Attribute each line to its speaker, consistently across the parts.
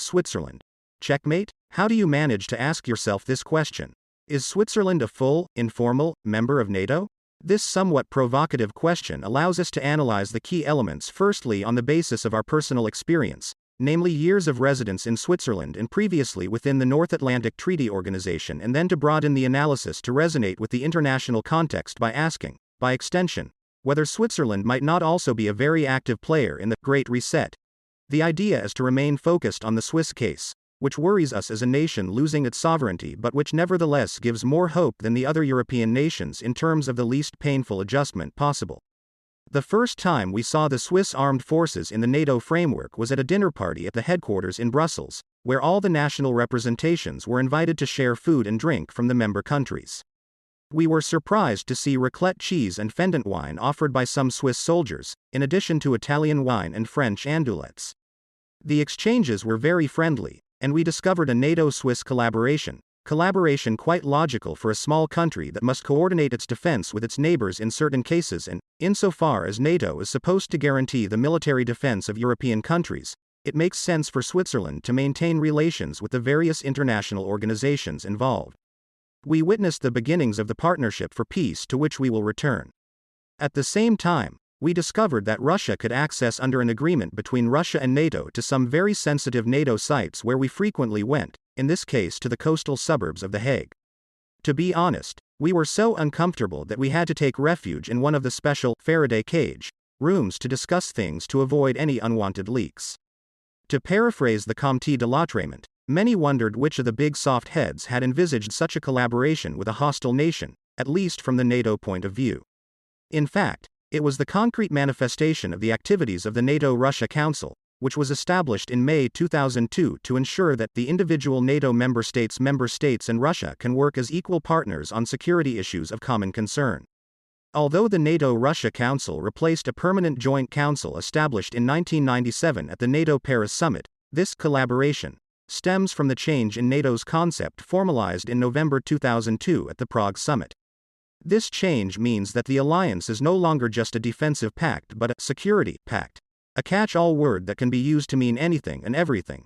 Speaker 1: Switzerland. Checkmate? How do you manage to ask yourself this question? Is Switzerland a full, informal, member of NATO? This somewhat provocative question allows us to analyze the key elements firstly on the basis of our personal experience, namely years of residence in Switzerland and previously within the North Atlantic Treaty Organization, and then to broaden the analysis to resonate with the international context by asking, by extension, whether Switzerland might not also be a very active player in the Great Reset. The idea is to remain focused on the Swiss case, which worries us as a nation losing its sovereignty but which nevertheless gives more hope than the other European nations in terms of the least painful adjustment possible. The first time we saw the Swiss armed forces in the NATO framework was at a dinner party at the headquarters in Brussels, where all the national representations were invited to share food and drink from the member countries. We were surprised to see raclette cheese and fendant wine offered by some Swiss soldiers, in addition to Italian wine and French andouillettes. The exchanges were very friendly, and we discovered a NATO-Swiss collaboration quite logical for a small country that must coordinate its defense with its neighbors in certain cases, and, insofar as NATO is supposed to guarantee the military defense of European countries, it makes sense for Switzerland to maintain relations with the various international organizations involved. We witnessed the beginnings of the Partnership for Peace, to which we will return. At the same time, we discovered that Russia could access under an agreement between Russia and NATO to some very sensitive NATO sites where we frequently went, in this case to the coastal suburbs of The Hague. To be honest, we were so uncomfortable that we had to take refuge in one of the special Faraday cage rooms to discuss things to avoid any unwanted leaks. To paraphrase the Comte de Lautrement, many wondered which of the big soft heads had envisaged such a collaboration with a hostile nation, at least from the NATO point of view. In fact, it was the concrete manifestation of the activities of the NATO-Russia Council, which was established in May 2002 to ensure that the individual NATO member states and Russia can work as equal partners on security issues of common concern. Although the NATO-Russia Council replaced a permanent joint council established in 1997 at the NATO Paris summit, this collaboration stems from the change in NATO's concept formalized in November 2002 at the Prague summit. This change means that the alliance is no longer just a defensive pact but a security pact, a catch-all word that can be used to mean anything and everything.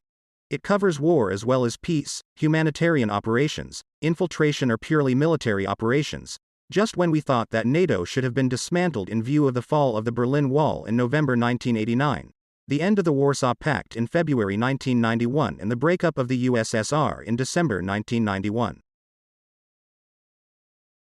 Speaker 1: It covers war as well as peace, humanitarian operations, infiltration or purely military operations. Just when we thought that NATO should have been dismantled in view of the fall of the Berlin Wall in November 1989, the end of the Warsaw Pact in February 1991 and the breakup of the USSR in December 1991.